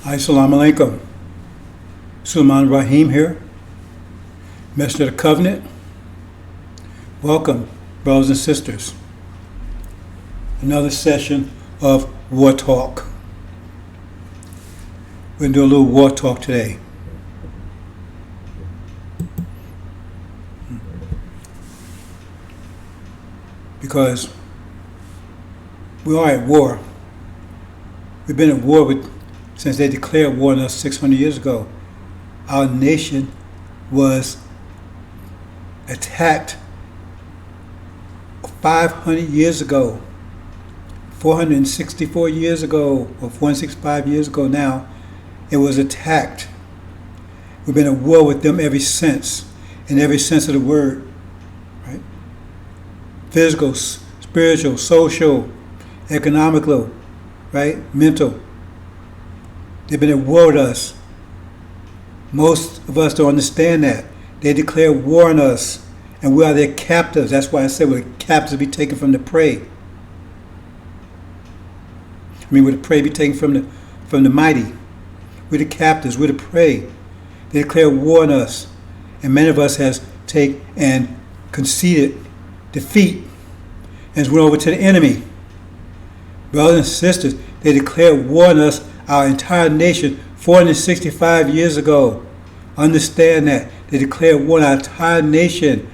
Assalamu alaikum. Sulaiman Rahim here, Messenger of the Covenant. Welcome, brothers and sisters. Another session of War Talk. We're going to do a little war talk today. Because we are at war. We've been at war since they declared war on us 600 years ago. Our nation was attacked 500 years ago, 464 years ago, or 465 years ago now. It was attacked. We've been at war with them ever since, in every sense of the word. Right? Physical, spiritual, social, economical, right? Mental. They've been at war with us. Most of us don't understand that. They declare war on us, and we are their captives. That's why I said we're captives to be taken from the prey. We're the prey be taken from the mighty. We're the captives. We're the prey. They declare war on us, and many of us has taken and conceded defeat and went over to the enemy. Brothers and sisters, they declared war on us, our entire nation, 465 years ago. Understand that. They declared war on our entire nation.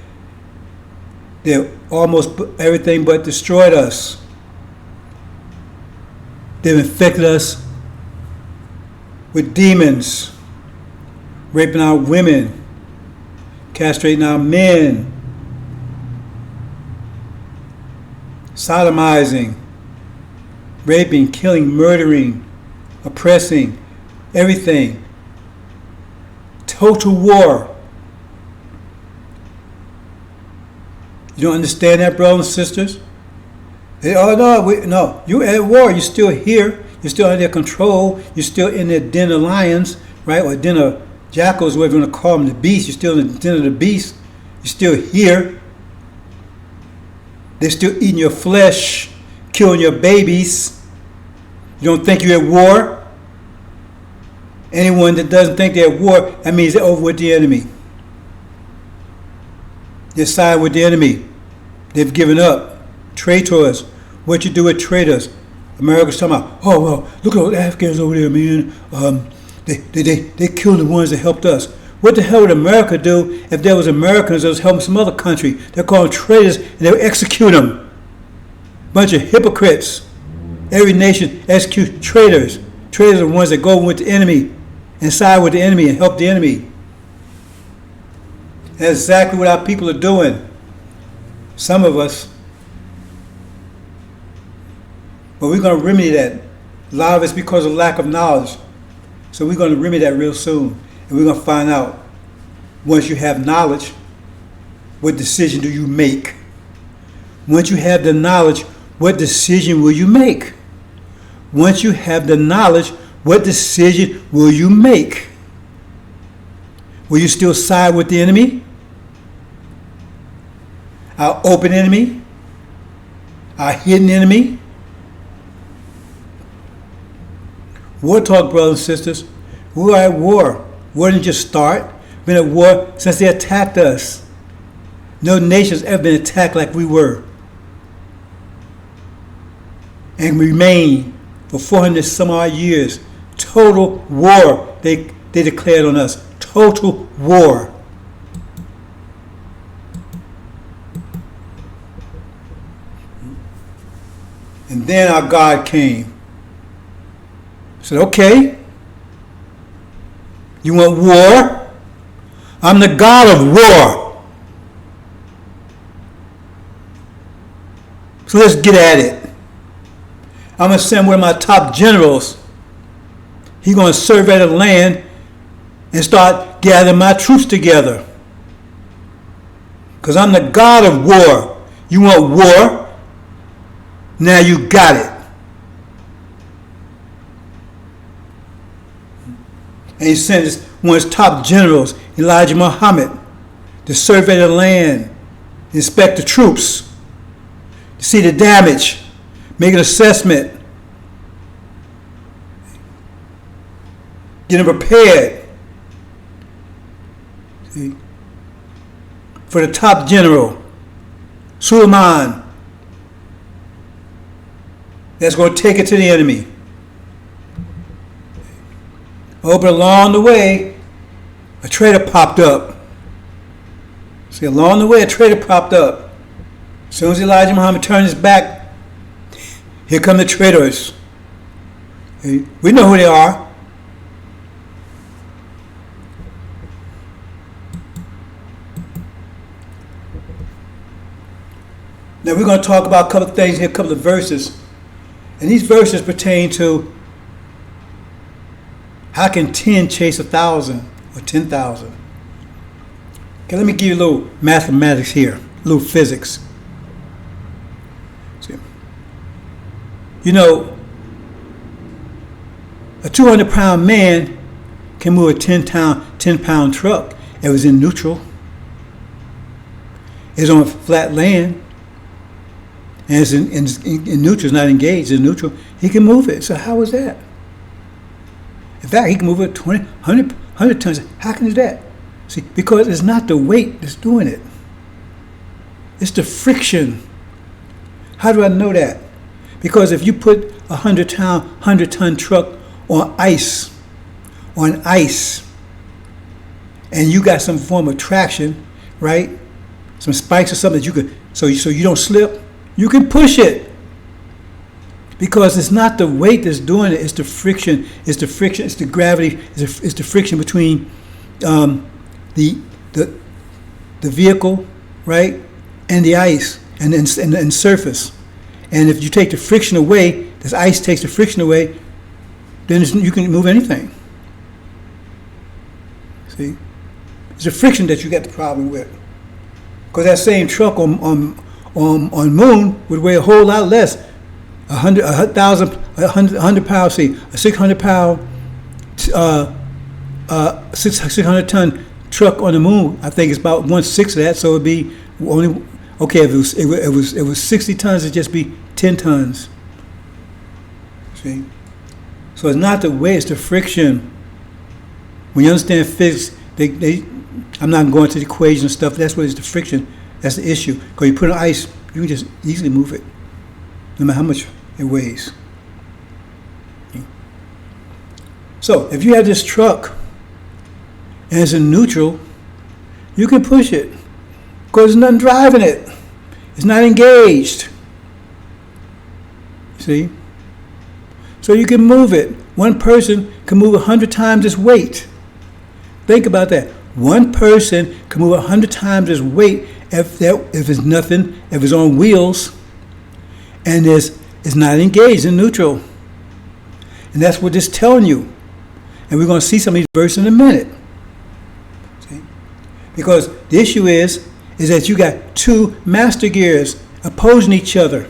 They almost everything but destroyed us. They've infected us with demons, raping our women, castrating our men, sodomizing, raping, killing, murdering, oppressing, everything. Total war. You don't understand that, brothers and sisters? No, you're at war. You're still here. You're still under their control. You're still in their den of lions, right? Or den of jackals, whatever you want to call them, the beast. You're still in the den of the beast. You're still here. They're still eating your flesh, killing your babies. You don't think you're at war? Anyone that doesn't think they're at war, that means they're over with the enemy. They're siding with the enemy. They've given up. Traitors. What you do with traitors? America's talking about, oh, well, look at all the Afghans over there, man. They killed the ones that helped us. What the hell would America do if there was Americans that was helping some other country? They're called traitors, and they would execute them. Bunch of hypocrites. Every nation execute traitors. Traitors are the ones that go with the enemy and side with the enemy and help the enemy. That's exactly what our people are doing. Some of us. But we're going to remedy that. A lot of it's because of lack of knowledge. So we're going to remedy that real soon. And we're going to find out, once you have knowledge, what decision do you make? Once you have the knowledge, what decision will you make? Once you have the knowledge, what decision will you make? Will you still side with the enemy? Our open enemy? Our hidden enemy? War talk, brothers and sisters. We are at war. War didn't just start. We've been at war since they attacked us. No nation's ever been attacked like we were. And remain for 400 some odd years. Total war they declared on us. Total war. And then our God came. Said, okay, you want war? I'm the God of war. So let's get at it. I'm going to send one of my top generals. He's going to survey the land and start gathering my troops together. Because I'm the God of war. You want war? Now you got it. And he sent one of his top generals, Elijah Muhammad, to survey the land, inspect the troops, to see the damage, make an assessment. getting prepared. See? For the top general, Suleiman, that's going to take it to the enemy. Oh, but along the way, a traitor popped up. See, along the way, a traitor popped up. As soon as Elijah Muhammad turned his back, here come the traitors. We know who they are. Now we're going to talk about a couple of things here, a couple of verses. And these verses pertain to how can 10 chase 1,000 or 10,000? Okay, let me give you a little mathematics here, a little physics. See, you know, a 200-pound man can move a 10-pound truck if it's in neutral. It's on flat land. And it's in neutral, it's not engaged, it's neutral. He can move it. So how is that? In fact, he can move it 20, 100 tons. How can he do that? See, because it's not the weight that's doing it. It's the friction. How do I know that? Because if you put a 100-ton truck on ice, and you got some form of traction, right? Some spikes or something that you could, so you don't slip, you can push it. Because it's not the weight that's doing it, it's the friction, it's the gravity, it's the friction between the vehicle, right, and the ice and surface. And if you take the friction away, this ice takes the friction away, then you can move anything. See, it's the friction that you got the problem with. Because that same truck on moon would weigh a whole lot less. 100 pounds, see, a 600 pound, 600 ton truck on the moon, I think it's about 1/6 of that, so it'd be only, okay, if it was 60 tons, it'd just be 10 tons. See? So it's not the weight, it's the friction. When you understand physics, I'm not going to the equation and stuff, that's what is the friction, that's the issue. Because you put on ice, you can just easily move it, no matter how much it weighs. So if you have this truck and it's in neutral, you can push it because there's nothing driving it. It's not engaged. See? So you can move it. One person can move 100 times its weight. Think about that. One person can move 100 times its weight if it's nothing, if it's on wheels, and it's not engaged in neutral. And that's what it's telling you. And we're going to see some of these verses in a minute. See? Because the issue is that you got two master gears opposing each other.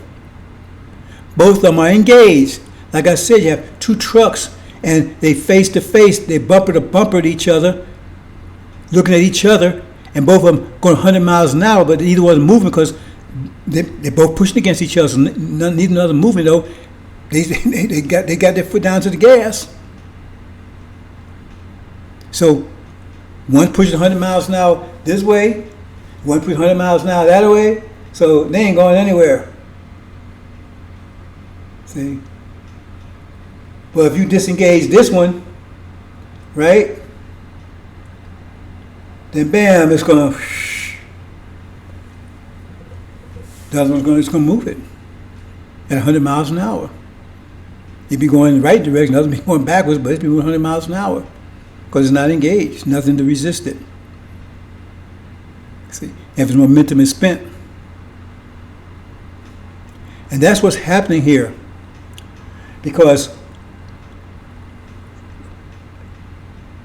Both of them are engaged. Like I said, you have two trucks and they face to face, they bumper to bumper at each other, looking at each other, and both of them going 100 miles an hour, but either one's moving because they're both pushing against each other. So neither other moving though. They got their foot down to the gas. So one pushing 100 miles an hour this way, one pushing 100 miles an hour that way. So they ain't going anywhere. See? Well, if you disengage this one, right? Then bam, it's gonna. The other one's gonna move it at 100 miles an hour. You'd be going in the right direction, the other be going backwards, but it'd be 100 miles an hour because it's not engaged, nothing to resist it. See, if its momentum is spent, and that's what's happening here, because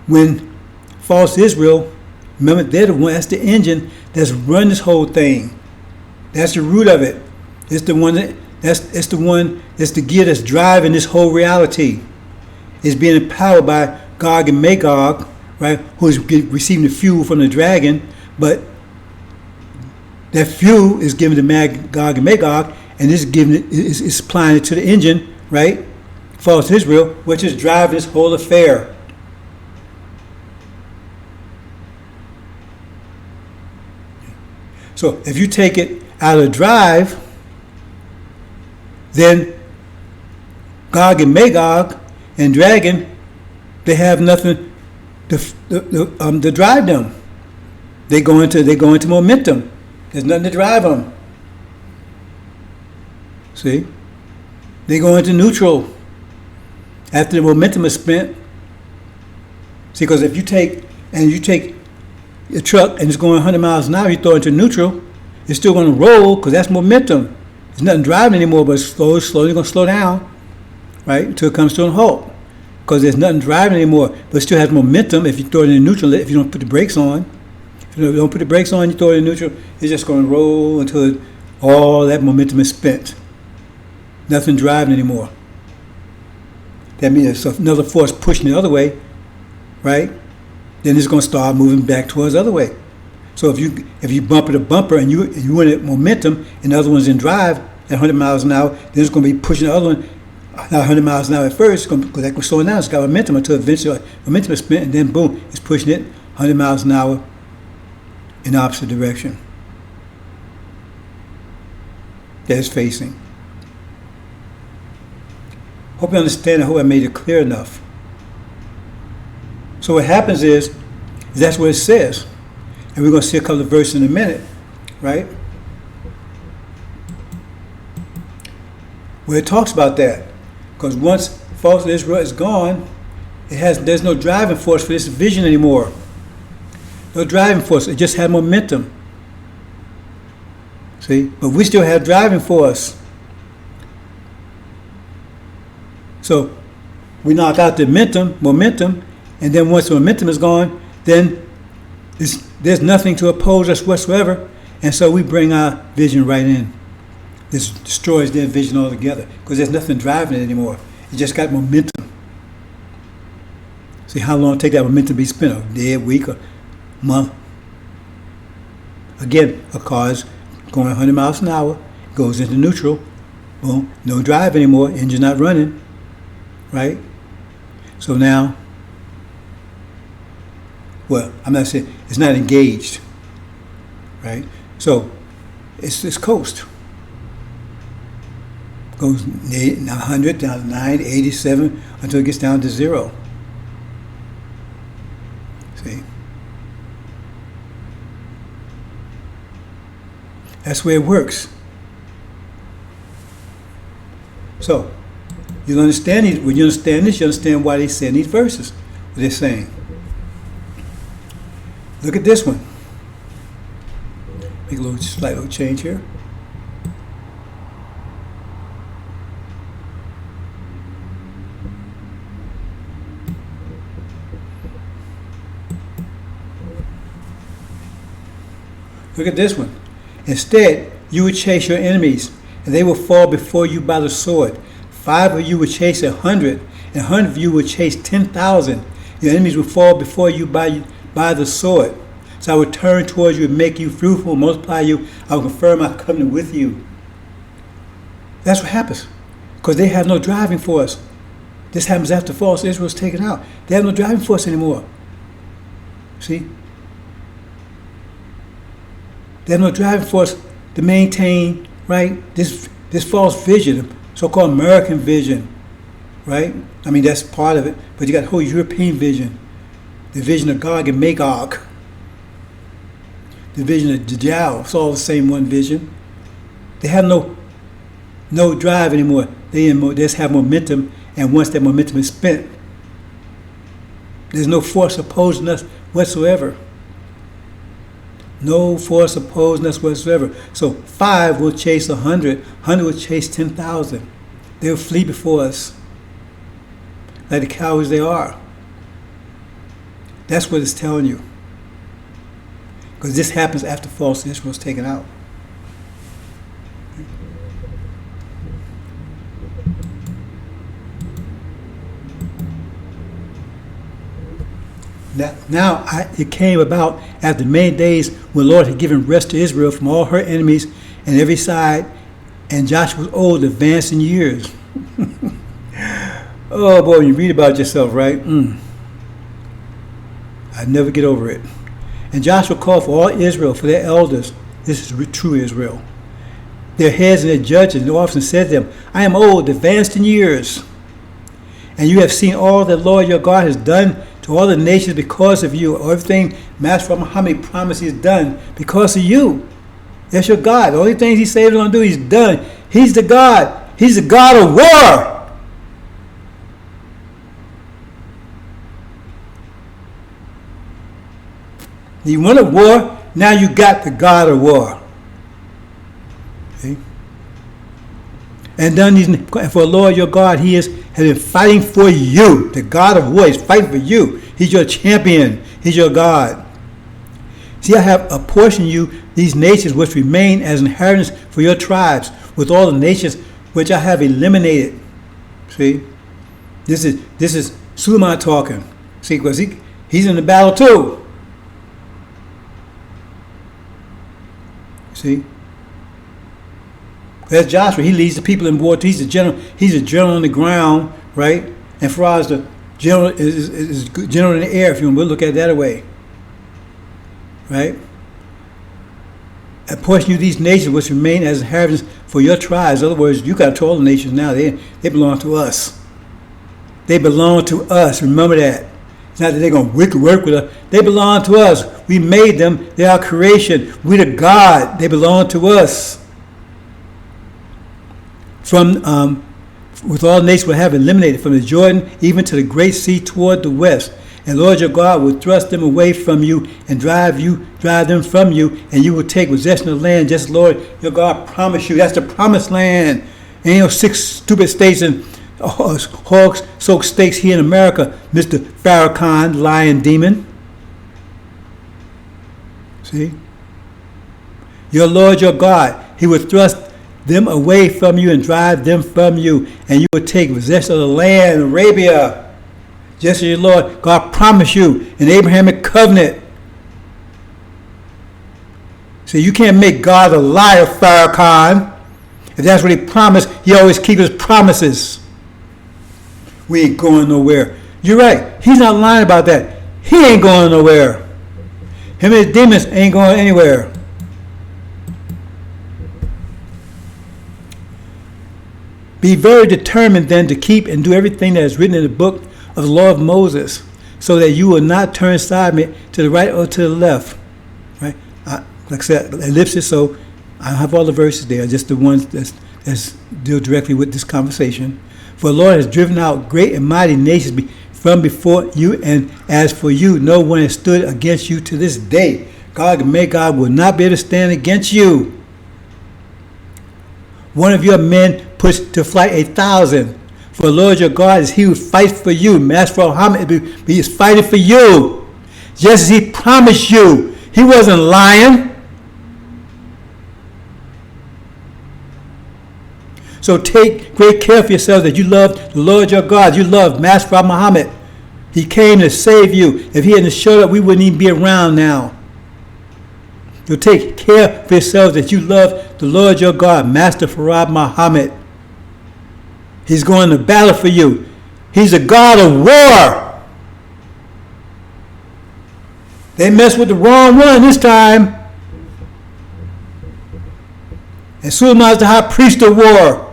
when false Israel, remember they're the one, that's the engine that's run this whole thing. That's the root of it. It's the one that's the gear that's driving this whole reality. It's being empowered by Gog and Magog, right? Who's receiving the fuel from the dragon, but that fuel is given to Gog and Magog, and is supplying it to the engine, right? False Israel, which is driving this whole affair. So if you take it out of drive, then Gog and Magog and Dragon, they have nothing to drive them. They go into momentum. There's nothing to drive them. See? They go into neutral after the momentum is spent. See, because if you take a truck and it's going 100 miles an hour, you throw it into neutral, it's still going to roll because that's momentum. There's nothing driving anymore, but it's slowly going to slow down, right, until it comes to a halt. Because there's nothing driving anymore, but it still has momentum if you throw it in neutral, if you don't put the brakes on. If you don't put the brakes on, you throw it in neutral, it's just going to roll until all that momentum is spent. Nothing driving anymore. That means there's another force pushing the other way, right? Then it's going to start moving back towards the other way. So if you bumper to bumper and you in at momentum and the other one's in drive at 100 miles an hour, then it's going to be pushing the other one not 100 miles an hour at first, because that was slowing down. It's got momentum until eventually momentum is spent, and then boom, it's pushing it 100 miles an hour in the opposite direction that it's facing. Hope you understand. I hope I made it clear enough. So what happens is that's what it says. And we're going to see a couple of verses in a minute, right? Where it talks about that. Because once false Israel is gone, there's no driving force for this vision anymore. No driving force. It just had momentum. See? But we still have driving force. So we knock out the momentum, and then once the momentum is gone, then there's nothing to oppose us whatsoever, and so we bring our vision right in. This destroys their vision altogether because there's nothing driving it anymore. It just got momentum. See how long it take that momentum to be spent? A day, a week, a month. Again, a car is going 100 miles an hour, goes into neutral, boom, no drive anymore, engine not running, right? So now, well, I'm not saying it's not engaged, right? So it's coast. Goes 100 down to 90, 87 until it gets down to 0. See? That's where it works. So, you understand when you understand this, you understand why they say in these verses what they're saying. Look at this one. Make a slight little change here. Look at this one. Instead, you would chase your enemies, and they will fall before you by the sword. 5 of you would chase 100, and 100 of you would chase 10,000. Your enemies will fall before you by the sword. So I will turn towards you and make you fruitful, multiply you. I will confirm my covenant with you. That's what happens, because they have no driving force. This happens after false Israel is taken out. They have no driving force anymore. See? They have no driving force to maintain, right, this false vision, so-called American vision, right? I mean, that's part of it, but you got the whole European vision, the vision of Gog and Magog, the vision of Dajjal. It's all the same one vision. They have no drive anymore. They just have momentum, and once that momentum is spent, there's no force opposing us whatsoever. No force opposing us whatsoever. So 5 will chase 100. 100 will chase 10,000. They'll flee before us like the cowards they are. That's what it's telling you. Because this happens after false Israel is taken out. Now it came about after many days when the Lord had given rest to Israel from all her enemies and every side, and Joshua was old, advanced in years. Oh boy, you read about yourself, right? I never get over it. And Joshua called for all Israel, for their elders, This is true Israel. Their heads and their judges and officers said to them, I am old, advanced in years, and you have seen all that Lord your God has done to all the nations because of you. Everything Master Muhammad promised he's done because of you. That's your God. The only things he said he's going to do, he's done. He's the God. He's the God of war. You want a war? Now you got the God of war. Okay? And done these for Lord your God, has been fighting for you. The God of war is fighting for you. He's your champion. He's your God. See, I have apportioned you these nations which remain as inheritance for your tribes, with all the nations which I have eliminated. See, this is Suleiman talking. See, because he's in the battle too. See, that's Joshua. He leads the people in war. He's a general. He's a general on the ground, right? And Pharaoh is the general is general in the air. If you want to look at it that way, right? Apportion you these nations which remain as inheritance for your tribes. In other words, you got to all the nations now. They belong to us. They belong to us. Remember that. It's not that they're going to work with us. They belong to us. We made them. They're our creation. We're the God. They belong to us. From with all nations will have eliminated from the Jordan even to the great sea toward the west. And Lord your God will thrust them away from you and drive them from you, and you will take possession of the land just as Lord your God promised you. That's the promised land. Ain't no 6 stupid states and hog-soaked states here in America, Mr. Farrakhan, lion demon. See? Your Lord your God, he will thrust them away from you and drive them from you, and you will take possession of the land, Arabia, just as your Lord God promised you in the Abrahamic covenant. See, you can't make God a liar, Farrakhan. If that's what he promised, he always keeps his promises. We ain't going nowhere. You're right. He's not lying about that. He ain't going nowhere. Him and his demons ain't going anywhere. Be very determined then to keep and do everything that is written in the book of the law of Moses, so that you will not turn aside to the right or to the left. Right? Like I said, ellipsis, so I have all the verses there, just the ones that deal directly with this conversation. For the Lord has driven out great and mighty nations from before you, and as for you, no one has stood against you to this day. God will not be able to stand against you. One of your men puts to flight 1,000. For the Lord your God is he who fights for you. Master Muhammad, he is fighting for you. Just as he promised you. He wasn't lying. So take great care of yourselves that you love the Lord your God. You love Master Muhammad. He came to save you. If he hadn't showed up, we wouldn't even be around now. So take care of yourselves that you love the Lord your God, Master Farad Muhammad. He's going to battle for you. He's a God of war. They messed with the wrong one this time. And Suleiman is the high priest of war.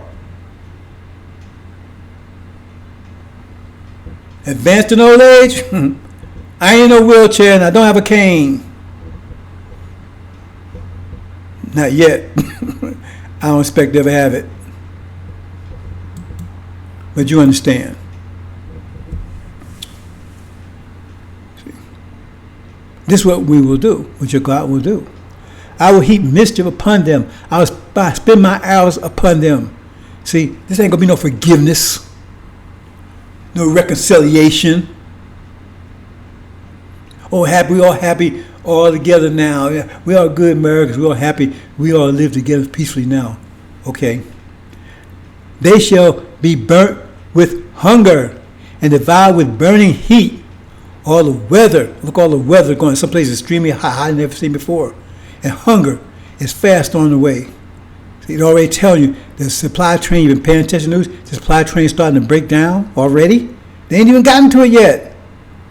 Advanced in old age? I ain't in no wheelchair and I don't have a cane. Not yet. I don't expect to ever have it. But you understand. This is what we will do, what your God will do. I will heap mischief upon them. I will spin my arrows upon them. See, this ain't going to be no forgiveness, no reconciliation. Oh, happy, we all happy all together now. Yeah, we are good Americans. We all happy. We all live together peacefully now. Okay. They shall be burnt with hunger and devoured with burning heat. All the weather, look, all the weather going some places extremely high, I've never seen before. And hunger is fast on the way. So it already tells you the supply train, you've been paying attention to news, the supply train is starting to break down already. They ain't even gotten to it yet.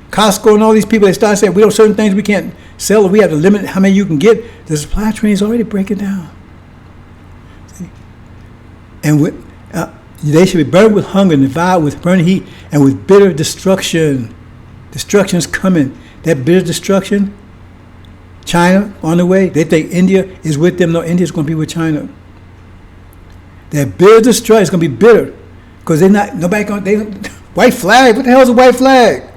Costco and all these people, they start saying, we don't certain things we can't sell, or we have to limit how many you can get. The supply train is already breaking down. See? And they should be burned with hunger and devoured with burning heat and with bitter destruction. Destruction is coming. That bitter destruction, China on the way. They think India is with them. No, India is going to be with China. That bitter destruction is going to be bitter because white flag. What the hell is a white flag?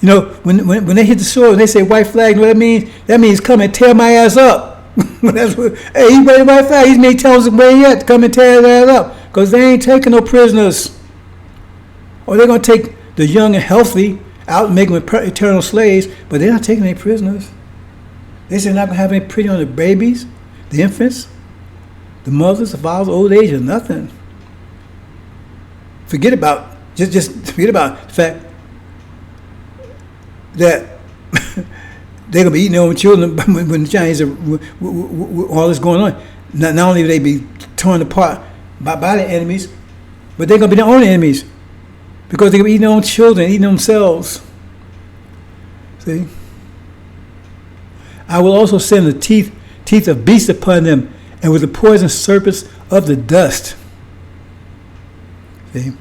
You know, when they hit the soil and they say white flag, you know what that means? That means come and tear my ass up. That's what, hey, he's waiting white flag. He's made tells us where he at to come and tear that up because they ain't taking no prisoners. Or they're going to take the young and healthy out and make them eternal slaves, but they're not taking any prisoners. They say they're not going to have any pity on the babies, the infants, the mothers, the fathers, old age, or nothing. Forget about the fact that they're going to be eating their own children when the Chinese are all this going on. Not only will they be torn apart by their enemies, but they're going to be their own enemies because they're going to be eating their own children, eating themselves. See? I will also send the teeth of beasts upon them, and with the poisonous serpents of the dust. See?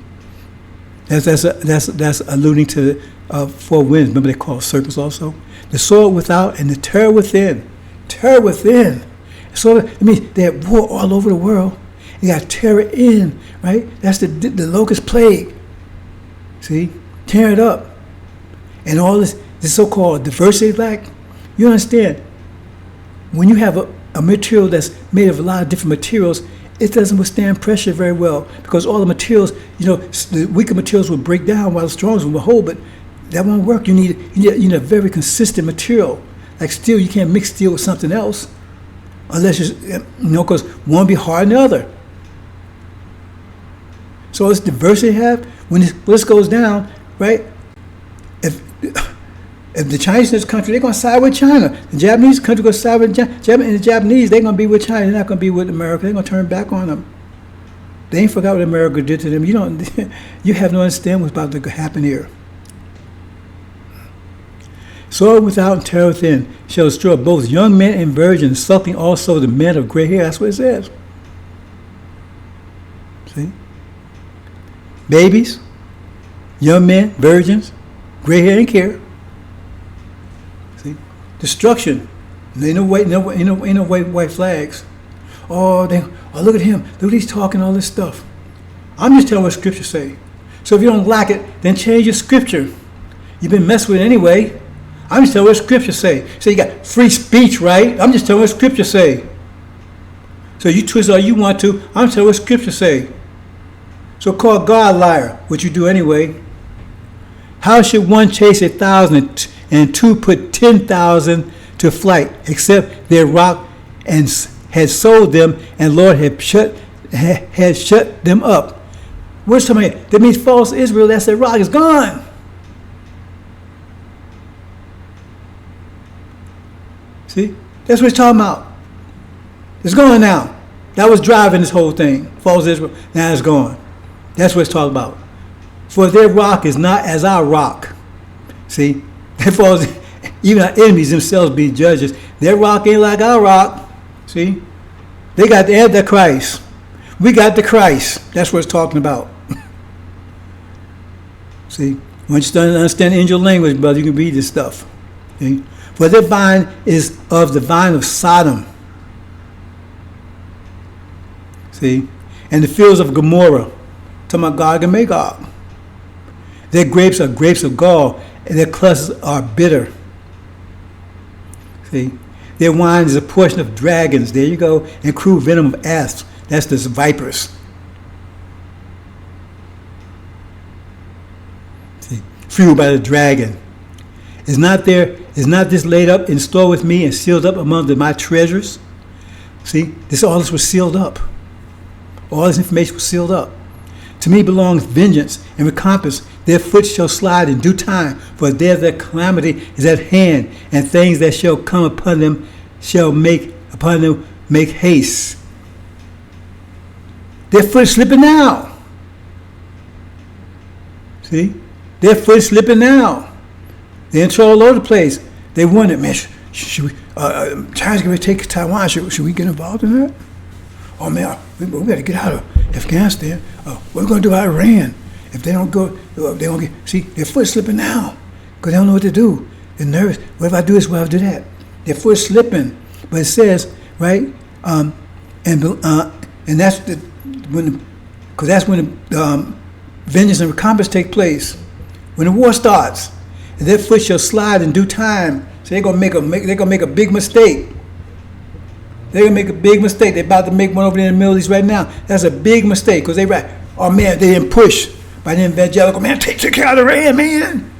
That's alluding to the 4 winds. Remember they call serpents also? The sword without and the terror within. Terror within. So it means they have war all over the world. You got terror in, right? That's the locust plague. See? Tear it up. And all this so-called diversity lack, you understand, when you have a material that's made of a lot of different materials, it doesn't withstand pressure very well because all the materials, the weaker materials will break down while the strong ones will hold, but that won't work. You need a very consistent material. Like steel, you can't mix steel with something else unless because one will be harder than the other. So this diversity have, when this goes down, right? If the Chinese in this country, they're going to side with China. The Japanese country going to side with China. And the Japanese, they're going to be with China. They're not going to be with America. They're going to turn back on them. They ain't forgot what America did to them. You have no understanding what's about to happen here. Sword without and terror within shall destroy both young men and virgins, suckling also the men of gray hair. That's what it says. See? Babies, young men, virgins, gray hair and care. See? Destruction. Ain't no white flags. Oh, look at him. Look at he's talking all this stuff. I'm just telling what Scripture say. So if you don't like it, then change your Scripture. You've been messed with anyway. I'm just telling what Scripture say. So you got free speech, right? I'm just telling what Scripture say. So you twist all you want to. I'm telling what Scripture say. So call God a liar, which you do anyway. How should one chase 1,000 and two put 10,000 to flight, except their rock and had sold them, and Lord had shut them up? What's somebody? That means false Israel. That's their rock is gone. See, that's what he's talking about. It's gone now. That was driving this whole thing. False Israel. Now it's gone. That's what it's talking about. For their rock is not as our rock. See, that falls. Even our enemies themselves be judges. Their rock ain't like our rock. See, they got the Antichrist. We got the Christ. That's what it's talking about. See, once you understand angel language, brother, you can read this stuff. See? For their vine is of the vine of Sodom. See, and the fields of Gomorrah. Talking about Gog and Magog. Their grapes are grapes of gall, and their clusters are bitter. See, their wine is a portion of dragons. There you go, and cruel venom of asps. That's the vipers. See, fueled by the dragon. Is not this laid up in store with me and sealed up among my treasures? See, all this was sealed up. All this information was sealed up. To me belongs vengeance and recompense. Their foot shall slide in due time, for there their calamity is at hand, and things that shall come upon them shall make haste. Their foot is slipping now. See? Their foot is slipping now. They're in trouble all over the place. They wonder, man, should China's going to take Taiwan. Should we get involved in that? Oh man, we got to get out of Afghanistan. What are we going to do about Iran? If they don't go, they don't get. See, their foot's slipping now because they don't know what to do. They're nervous. What if I do this? What if I do that? Their foot's slipping. But it says, right, and that's because when the vengeance and recompense take place. When the war starts, and their foot shall slide in due time. So they're gonna make a big mistake. They're gonna make a big mistake. They're about to make one over there in the Middle East right now. That's a big mistake because oh man, they didn't push by the evangelical man. Take care of Iran, man.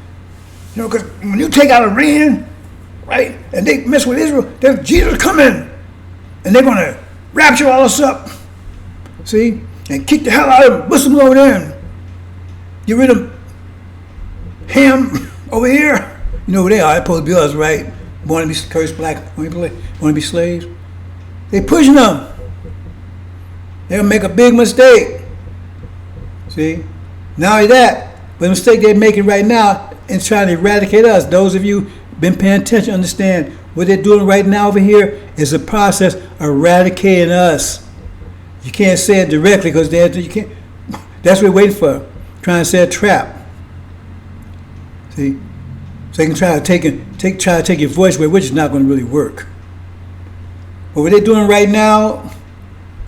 You know, because when you take out Iran, right, and they mess with Israel, then Jesus coming, and they're gonna rapture all us up. See, and kick the hell out of Muslims over there, and get rid of Ham over here. You know who they are? They're supposed to be us, right? Want to be cursed black, want to be slaves. They pushing them. They're gonna make a big mistake. See? Not only that, but the mistake they're making right now in trying to eradicate us. Those of you been paying attention understand what they're doing right now over here is a process of eradicating us. You can't say it directly because you can't. That's what we're waiting for. Trying to set a trap. See? So they can try to take your voice away, which is not going to really work. But what they're doing right now,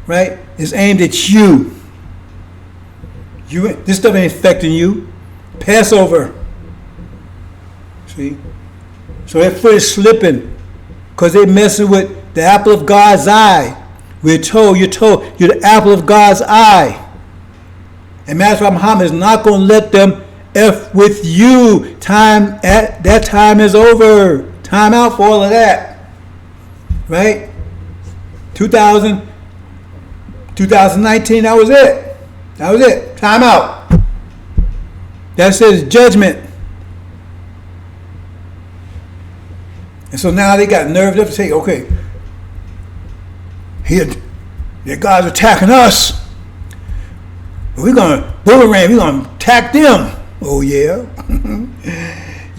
right, is aimed at you. This stuff ain't affecting you. Passover. See? So their foot is slipping because they're messing with the apple of God's eye. You're told, you're the apple of God's eye. And Master Muhammad is not going to let them F with you. That time is over. Time out for all of that. Right? 2019, that was it. That was it. Time out. That says judgment. And so now they got nerved up to say, okay, here, their God's attacking us. But we're going to boomerang, we're going to attack them. Oh, yeah.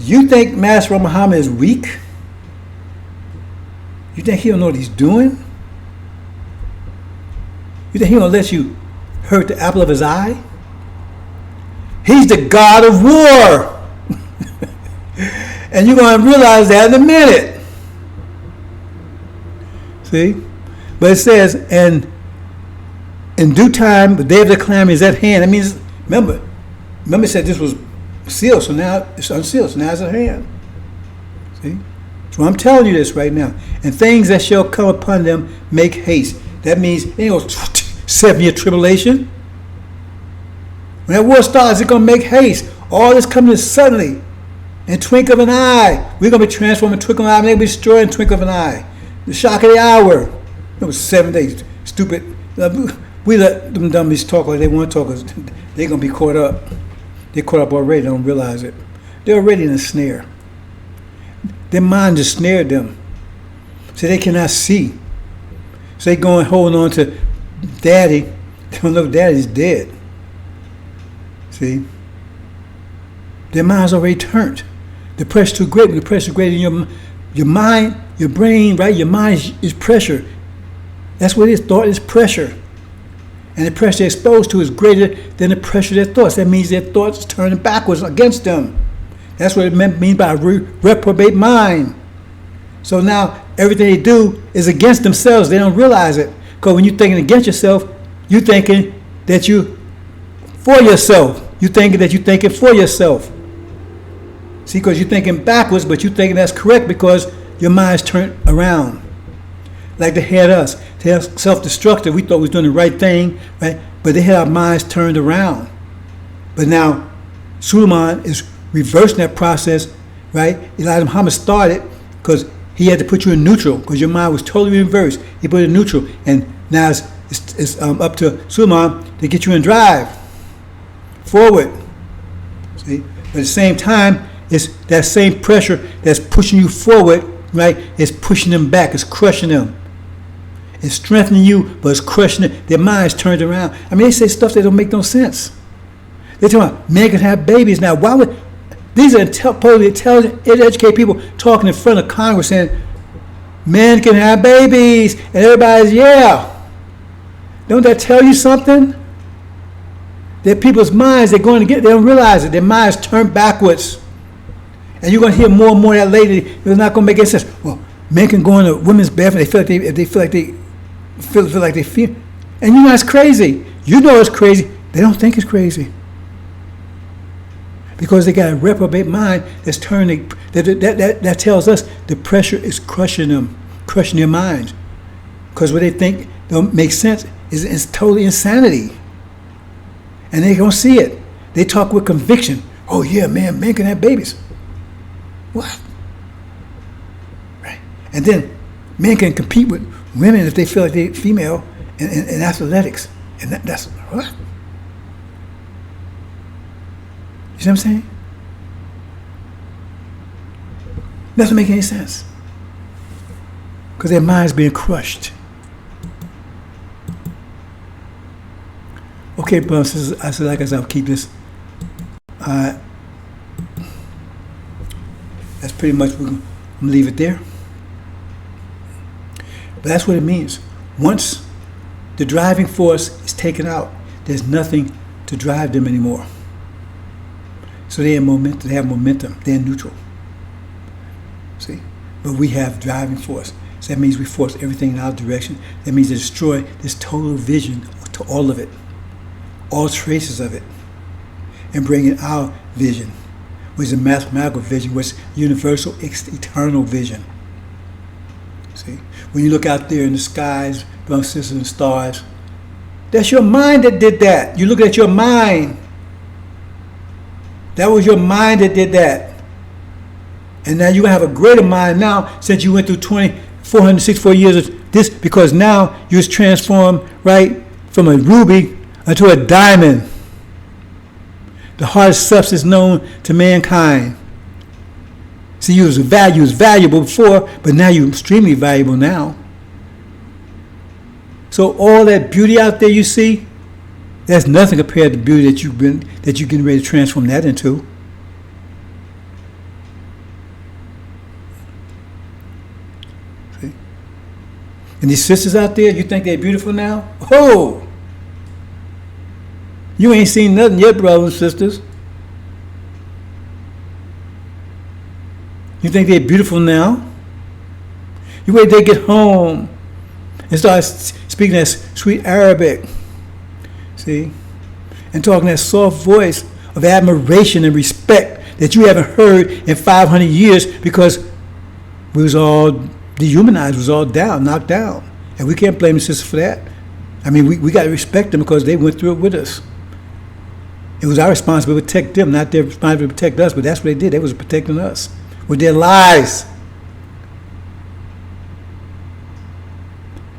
You think Master Muhammad is weak? You think he don't know what he's doing? You think he don't let you hurt the apple of his eye? He's the God of war. And you're going to realize that in a minute. See? But it says, and in due time, the day of the calamity is at hand. That means, remember it said this was sealed, so now it's unsealed, so now it's at hand. See? So I'm telling you this right now. And things that shall come upon them make haste. That means it ain't no 7-year tribulation. When that war starts, it's going to make haste. All this coming suddenly. In twinkle of an eye. We're going to be transformed in twinkle of an eye. They'll be destroyed in twinkle of an eye. The shock of the hour. It was 7 days. Stupid. We let them dummies talk like they want to talk. They're going to be caught up. They're caught up already. They don't realize it. They're already in a snare. Their mind just snared them. So they cannot see. So they go and holding on to daddy. They don't know daddy's dead. See? Their mind's already turned. The pressure's too great. When the pressure's greater than your mind, your brain, right? Your mind is pressure. That's what it is. Thought is pressure. And the pressure they're exposed to is greater than the pressure of their thoughts. That means their thoughts are turning backwards against them. That's what it means by reprobate mind. So now everything they do is against themselves. They don't realize it. Because when you're thinking against yourself, you're thinking that you for yourself. You're thinking that you're thinking for yourself. See, because you're thinking backwards, but you're thinking that's correct because your mind's turned around. Like they had us. They're self-destructive. We thought we was doing the right thing, right? But they had our minds turned around. But now, Suleiman is reversing that process, right? Elijah Muhammad started because he had to put you in neutral because your mind was totally reversed. He put it in neutral. And now it's up to Suleiman to get you in drive. Forward. See? But at the same time, it's that same pressure that's pushing you forward, right? It's pushing them back. It's crushing them. It's strengthening you, but it's crushing it. Their minds turned around. I mean, they say stuff that don't make no sense. They're talking about men can have babies now. Why would these are totally intelligent, educated people talking in front of Congress saying Men can have babies. And everybody's, yeah. Don't that tell you something? That people's minds, they don't realize it. Their minds turn backwards. And you're going to hear more and more of that later. It's not going to make any sense. Well, men can go in a women's bathroom. They feel like they feel. And you know it's crazy. You know it's crazy. They don't think it's crazy. Because they got a reprobate mind that's turning. That tells us the pressure is crushing them, crushing their minds. Because what they think don't make sense is totally insanity. And they don't see it. They talk with conviction. Oh yeah, man, men can have babies. What? Right. And then men can compete with women if they feel like they're female in athletics. And that's what? You see what I'm saying? Doesn't make any sense. Because their mind's being crushed. Okay, brothers and sisters, like I said, I'll keep this. That's pretty much, I'm going to leave it there. But that's what it means. Once the driving force is taken out, there's nothing to drive them anymore. So they have momentum. They're neutral. See? But we have driving force. So that means we force everything in our direction. That means to destroy this total vision to all of it. All traces of it, and bring in our vision, which is a mathematical vision, which is universal, eternal vision. See, when you look out there in the skies, brothers, sisters, and stars, that's your mind that did that. You look at your mind. That was your mind that did that. And now you're going to have a greater mind now since you went through 464 years of this, because now you was transformed, right, from a ruby unto a diamond, the hardest substance known to mankind. See, you was valuable before, but now you're extremely valuable now. So all that beauty out there you see, that's nothing compared to the beauty that you're getting ready to transform that into. See? And these sisters out there, you think they're beautiful now? Oh! You ain't seen nothing yet, brothers and sisters. You think they're beautiful now? You wait till they get home and start speaking that sweet Arabic, see? And talking that soft voice of admiration and respect that you haven't heard in 500 years because we was all dehumanized, was all down, knocked down. And we can't blame the sisters for that. I mean, we got to respect them because they went through it with us. It was our responsibility to protect them, not their responsibility to protect us, but that's what they did. They was protecting us with their lives.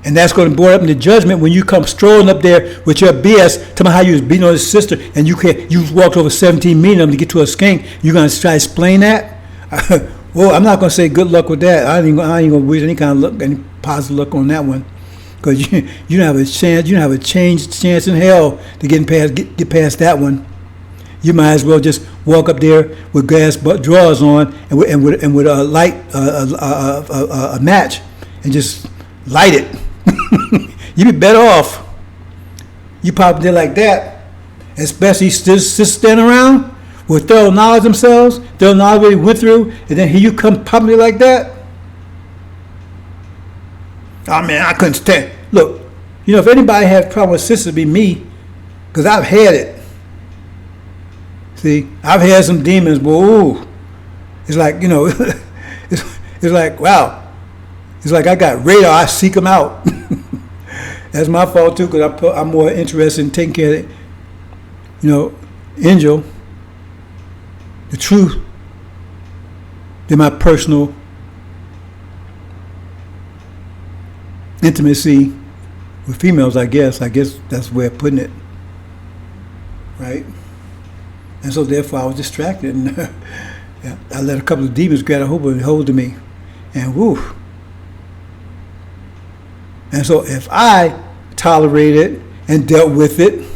And that's going to board up in the judgment when you come strolling up there with your BS, talking about how you was beating on his sister and you walked over 17 million of them to get to a skank. You're going to try to explain that? Well, I'm not going to say good luck with that. I ain't going to wish any kind of luck, any positive luck on that one. Because you don't have a chance. You don't have a chance in hell to get past that one. You might as well just walk up there with glass drawers on and with a light a match and just light it. You'd be better off. You pop there like that, especially just standing around with thorough knowledge themselves, thorough knowledge what they went through, and then here you come popping there like that. Oh man, I couldn't stand. Look, if anybody has a problem with sisters, it'd be me, because I've had it. See, I've had some demons, but ooh, it's like, it's like, wow. It's like I got radar, I seek them out. That's my fault too, because I'm more interested in taking care of angel, the truth, than my personal intimacy with females, I guess. I guess that's the way of putting it. Right? And so therefore I was distracted, and I let a couple of demons grab a hold of me, and woo. And so if I tolerated and dealt with it,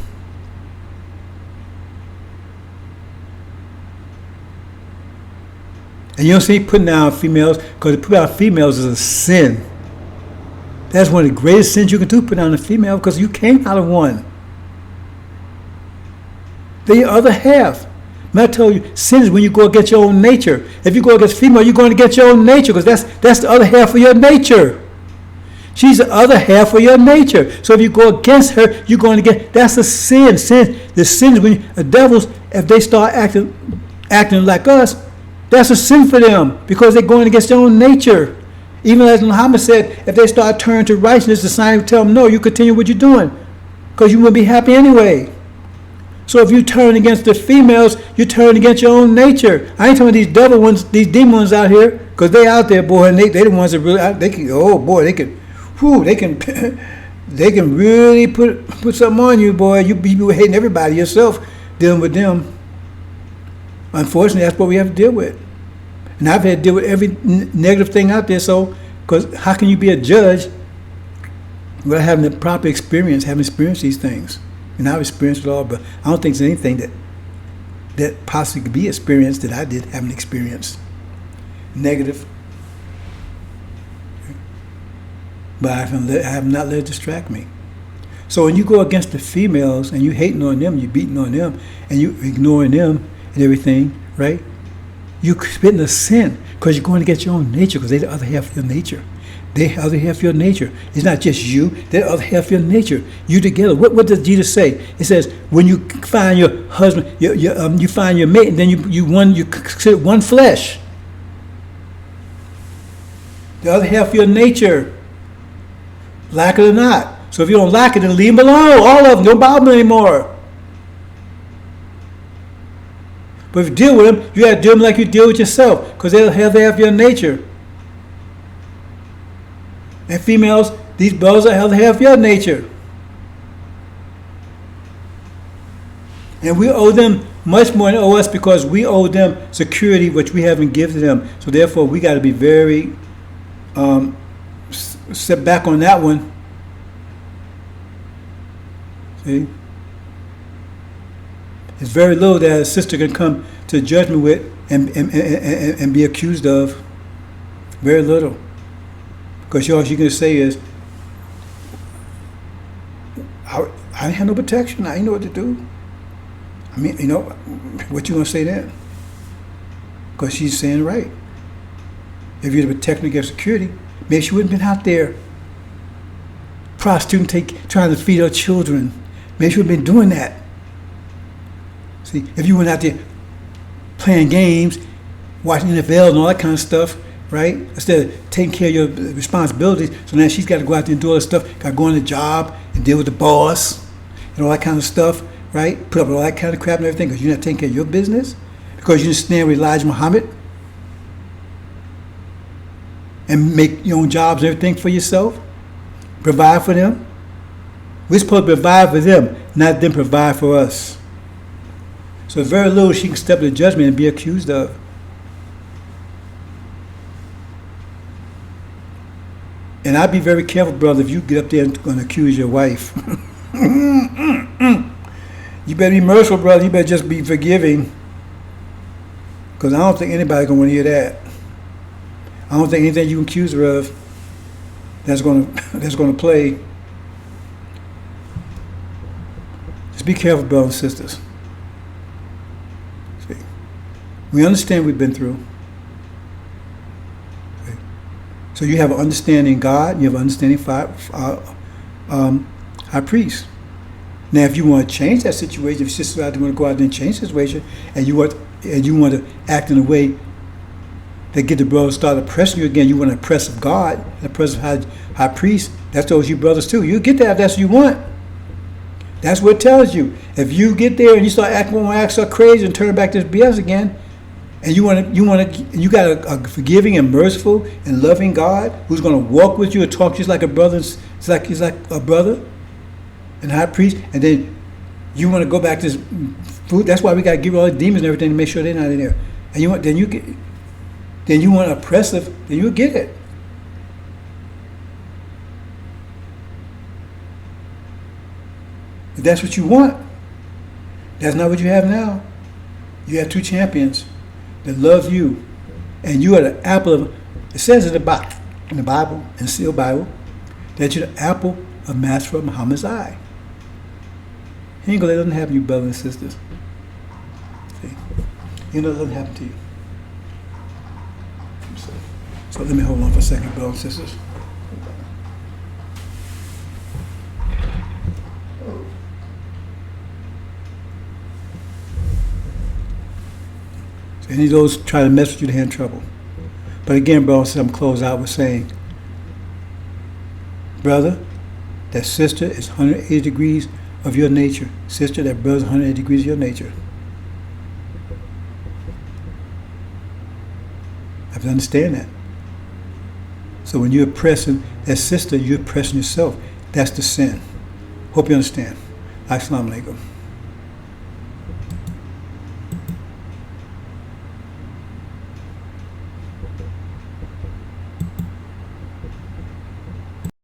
And you don't see putting down females, because to put down females is a sin. That's one of the greatest sins you can do, put down a female, because you came out of one. They're your other half. And I tell you, sin is when you go against your own nature. If you go against female, you're going against your own nature, because that's the other half of your nature. She's the other half of your nature. So if you go against her, you're going to get, that's a sin. The sin is when the devils, if they start acting like us, that's a sin for them, because they're going against their own nature. Even as Muhammad said, if they start turning to righteousness, the sign will tell them, no, you continue what you're doing, because you won't be happy anyway. So if you turn against the females, you turn against your own nature. I ain't talking these devil ones, these demon ones out here, because they out there, boy, and they the ones that really, they can, oh boy, they can, they can really put something on you, boy. You be hating everybody yourself, dealing with them. Unfortunately, that's what we have to deal with. And I've had to deal with every negative thing out there. So, because how can you be a judge without having the proper experience, having experienced these things? And I've experienced it all, but I don't think there's anything that possibly could be experienced that I haven't experienced. Negative. But I have not let it distract me. So when you go against the females and you hating on them, you beating on them, and you ignoring them and everything, right? You're committing a sin, because you're going against your own nature, because they're the other half of your nature. They're the other half of your nature. It's not just you, they're the other half of your nature. You together. What does Jesus say? It says, when you find your husband, you find your mate, and then you consider one flesh. The other half of your nature. Like it or not. So if you don't like it, then leave them alone. All of them. Don't bother them anymore. But if you deal with them, you got to deal with them like you deal with yourself, because they'll have half your nature. And females, these brothers are half your nature. And we owe them much more than owe us, because we owe them security which we haven't given them. So therefore, we got to be very set back on that one. See? It's very little that a sister can come to judgment with and be accused of. Very little. Because all she can say is, I didn't have no protection. I didn't know what to do. I mean, what you going to say then? Because she's saying right. If you're protecting against security, maybe she wouldn't have been out there prostituting, trying to feed her children. Maybe she would have been doing that. See, if you went out there playing games, watching NFL and all that kind of stuff, right? Instead of taking care of your responsibilities, so now she's got to go out there and do all this stuff, got to go on the job and deal with the boss and all that kind of stuff, right? Put up with all that kind of crap and everything, because you're not taking care of your business, because you didn't stand with Elijah Muhammad and make your own jobs and everything for yourself, provide for them. We're supposed to provide for them, not them provide for us. So very little she can step into judgment and be accused of. And I'd be very careful, brother, if you get up there and accuse your wife. You better be merciful, brother. You better just be forgiving. Because I don't think anybody's going to want to hear that. I don't think anything you can accuse her of that's going to play. Just be careful, brothers and sisters. See, we understand we've been through. Okay. So you have an understanding of God, you have an understanding high priest. Now, if you want to change that situation, if your sister want to go out there and change the situation, and you want to act in a way that get the brothers start oppressing you again, you want to oppress of God, the oppress of high priest, that's those you brothers too. You get that if that's what you want. That's what it tells you. If you get there and you start acting so crazy and turn back to this BS again, and you got a forgiving and merciful and loving God who's going to walk with you and talk just like a brother, he's like a brother and high priest, and then you want to go back to this food. That's why we got to give all the demons and everything to make sure they're not in there. And you want oppressive, then you'll get it. If that's what you want, that's not what you have now. You have two champions that love you And you are the apple of, it says in the Bible, in the sealed Bible, that you're the apple of Master Muhammad's eye. He ain't gonna let nothing happen to you, brothers and sisters. See? You know, it doesn't happen to you. So let me hold on for a second, brothers and sisters. So any of those try to mess with you, they have trouble. But again, brothers and sisters, I'm close out with saying, brother, that sister is 180 degrees of your nature. Sister, that brother is 180 degrees of your nature. I have to understand that. So when you're oppressing that sister, you're oppressing yourself. That's the sin. Hope you understand. Assalamu alaikum.